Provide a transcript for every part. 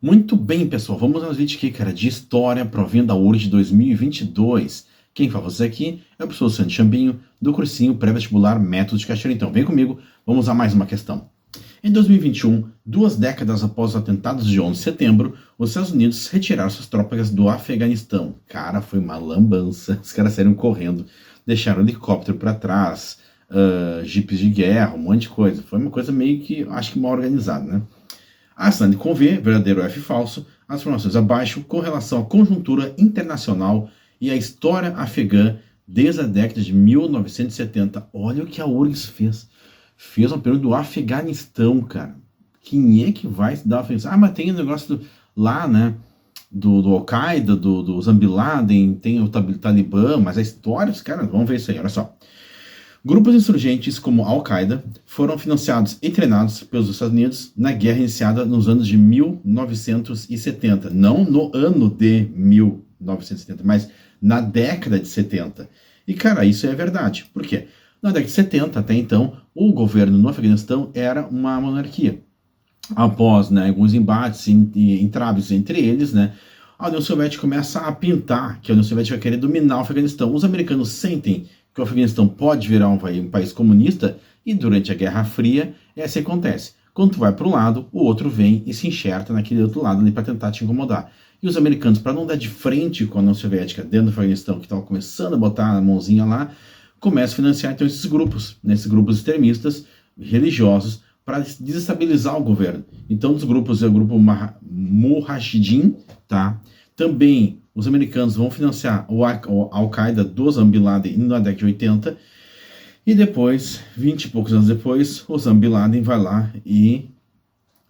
Muito bem, pessoal. Vamos aos vídeos aqui, cara, de história, provinda da URGS de 2022. Quem fala você aqui é o professor Santos Chambinho, do cursinho pré-vestibular Método de Caixeiro. Então, vem comigo, vamos a mais uma questão. Em 2021, 2 décadas após os atentados de 11 de setembro, os Estados Unidos retiraram suas tropas do Afeganistão. Cara, foi uma lambança. Os caras saíram correndo, deixaram helicóptero para trás, jipes de guerra, um monte de coisa. Foi uma coisa meio que, acho que mal organizada, né? Assinante com V, verdadeiro ou F falso, as informações abaixo com relação à conjuntura internacional e à história afegã desde a década de 1970. Olha o que a URGS fez. Fez uma pergunta do Afeganistão, cara. Quem é que vai se dar ofensa? Ah, mas tem o negócio lá, né? Do Al-Qaeda, do Osama Bin Laden, tem o Talibã, mas a história, os caras, vamos ver isso aí, olha só. Grupos insurgentes como a Al-Qaeda foram financiados e treinados pelos Estados Unidos na guerra iniciada nos anos de 1970. Não no ano de 1970, mas na década de 70. E, cara, isso é verdade. Por quê? Na década de 70, até então, o governo no Afeganistão era uma monarquia. Após, né, alguns embates e entraves entre eles, né, a União Soviética começa a pintar que a União Soviética vai querer dominar o Afeganistão. Os americanos sentem que o Afeganistão pode virar um país comunista, e durante a Guerra Fria é assim que acontece. Quando tu vai para um lado, o outro vem e se enxerta naquele outro lado ali para tentar te incomodar. E os americanos, para não dar de frente com a União Soviética dentro do Afeganistão, que estava começando a botar a mãozinha lá, começam a financiar então esses grupos, né, esses grupos extremistas religiosos, para desestabilizar o governo. Então, dos grupos é o grupo Mujahideen, tá? Também os americanos vão financiar o Al-Qaeda do Osama Bin Laden na década de 80, e depois, 20 e poucos anos depois, o Osama Bin Laden vai lá e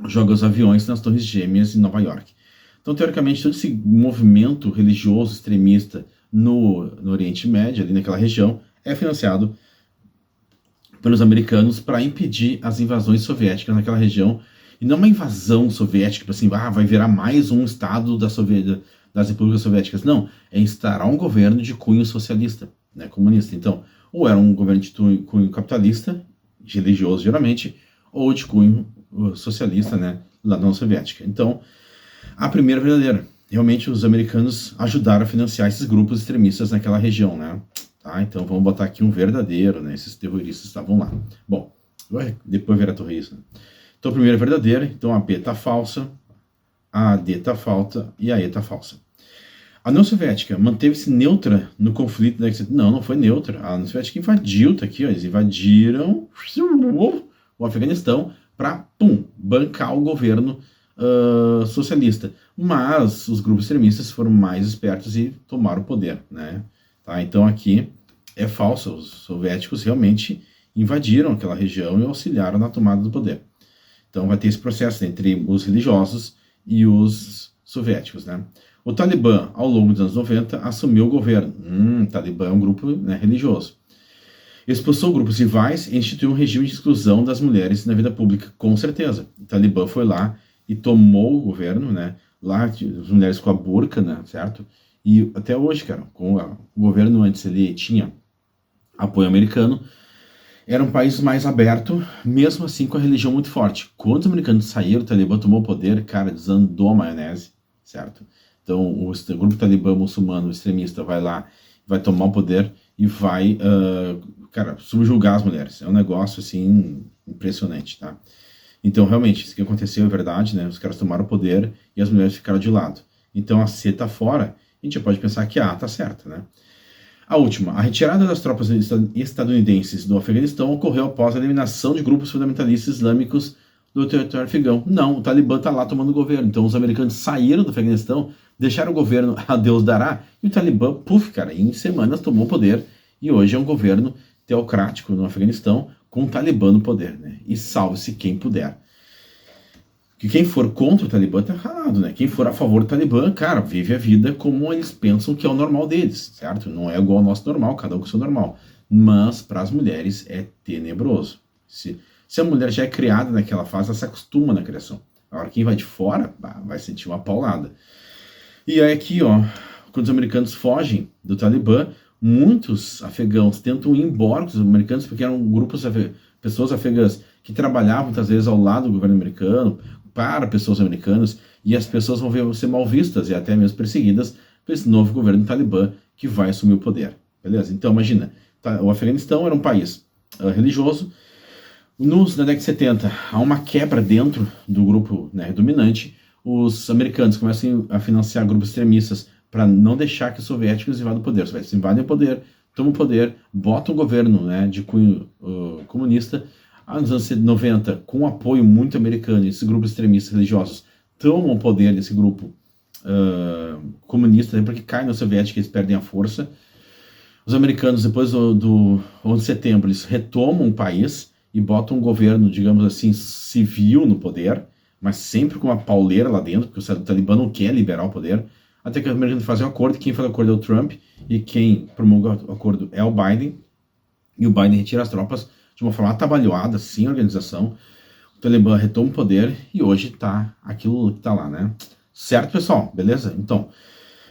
joga os aviões nas Torres Gêmeas em Nova York. Então, teoricamente, todo esse movimento religioso extremista no Oriente Médio, ali naquela região, é financiado pelos americanos para impedir as invasões soviéticas naquela região. E não uma invasão soviética, assim, vai virar mais um estado das repúblicas soviéticas. Não, é instaurar um governo de cunho socialista, né, comunista. Então, ou era um governo de cunho capitalista, religioso geralmente, ou de cunho socialista, né, lá da União Soviética. Então, a primeira verdadeira. Realmente, os americanos ajudaram a financiar esses grupos extremistas naquela região, né? Tá, então vamos botar aqui um verdadeiro, né? Esses terroristas estavam lá. Bom, depois verá terrorista. Então a primeira é verdadeira, então a B está falsa, a D está falsa e a E está falsa. A União Soviética manteve-se neutra no conflito da... Não, não foi neutra. A União Soviética invadiu, tá aqui, ó, eles invadiram o Afeganistão para, bancar o governo socialista. Mas os grupos extremistas foram mais espertos e tomaram o poder, né? Tá, então aqui é falso, os soviéticos realmente invadiram aquela região e auxiliaram na tomada do poder. Então vai ter esse processo entre os religiosos e os soviéticos, né? O Talibã, ao longo dos anos 90, assumiu o governo. O Talibã é um grupo, né, religioso. Expulsou grupos rivais e instituiu um regime de exclusão das mulheres na vida pública, com certeza. O Talibã foi lá e tomou o governo, né? Lá as mulheres com a burca, né, certo? E até hoje, cara, com o governo antes ele tinha apoio americano, era um país mais aberto, mesmo assim com a religião muito forte. Quando os americanos saíram, o Talibã tomou o poder, cara, desandou a maionese, certo? Então o grupo Talibã muçulmano extremista vai lá, vai tomar o poder e vai, cara, subjugar as mulheres. É um negócio, assim, impressionante, tá? Então, realmente, isso que aconteceu é verdade, né? Os caras tomaram o poder e as mulheres ficaram de lado. Então a C tá fora. A gente pode pensar que a está certa, né? A última, a retirada das tropas estadunidenses do Afeganistão ocorreu após a eliminação de grupos fundamentalistas islâmicos do território afegão. Não, o Talibã está lá tomando o governo. Então os americanos saíram do Afeganistão, deixaram o governo a Deus dará, e o Talibã, cara, em semanas tomou o poder, e hoje é um governo teocrático no Afeganistão, com o Talibã no poder, né? E salve-se quem puder. Que quem for contra o Talibã tá errado, né? Quem for a favor do Talibã, cara, vive a vida como eles pensam que é o normal deles, certo? Não é igual ao nosso normal, cada um com o seu normal. Mas para as mulheres é tenebroso. Se a mulher já é criada naquela fase, ela se acostuma na criação. Agora quem vai de fora, vai sentir uma paulada. E aí aqui, ó, quando os americanos fogem do Talibã, muitos afegãos tentam ir embora com os americanos, porque eram grupos, pessoas afegãs que trabalhavam muitas vezes ao lado do governo americano, para pessoas americanas, e as pessoas vão ser mal vistas e até mesmo perseguidas por esse novo governo talibã que vai assumir o poder. Beleza? Então, imagina, o Afeganistão era um país religioso. Na década de 70, há uma quebra dentro do grupo, né, dominante. Os americanos começam a financiar grupos extremistas para não deixar que os soviéticos invadam o poder. Os soviéticos invadem o poder, tomam o poder, botam um governo, né, de cunho comunista. Nos anos 90, com apoio muito americano, esses grupos extremistas religiosos tomam o poder desse grupo comunista, porque cai na soviética e eles perdem a força. Os americanos, depois do 11 de setembro, eles retomam o país e botam um governo, digamos assim, civil no poder, mas sempre com uma pauleira lá dentro, porque o Talibã não quer liberar o poder, até que os americanos fazem um acordo, quem faz o acordo é o Trump, e quem promulga o acordo é o Biden, e o Biden retira as tropas de uma forma atabalhoada, sem organização. O Talibã retoma o poder e hoje tá aquilo que tá lá, né? Certo, pessoal? Beleza? Então,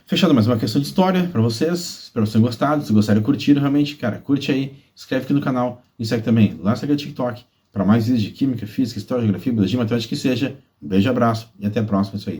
fechando mais uma questão de história para vocês. Espero que vocês tenham gostado. Se gostarem, curtiram realmente, cara, curte aí, inscreve aqui no canal e segue também lá no TikTok para mais vídeos de química, física, história, geografia, biologia, matemática, que seja. Um beijo, abraço e até a próxima. Isso aí.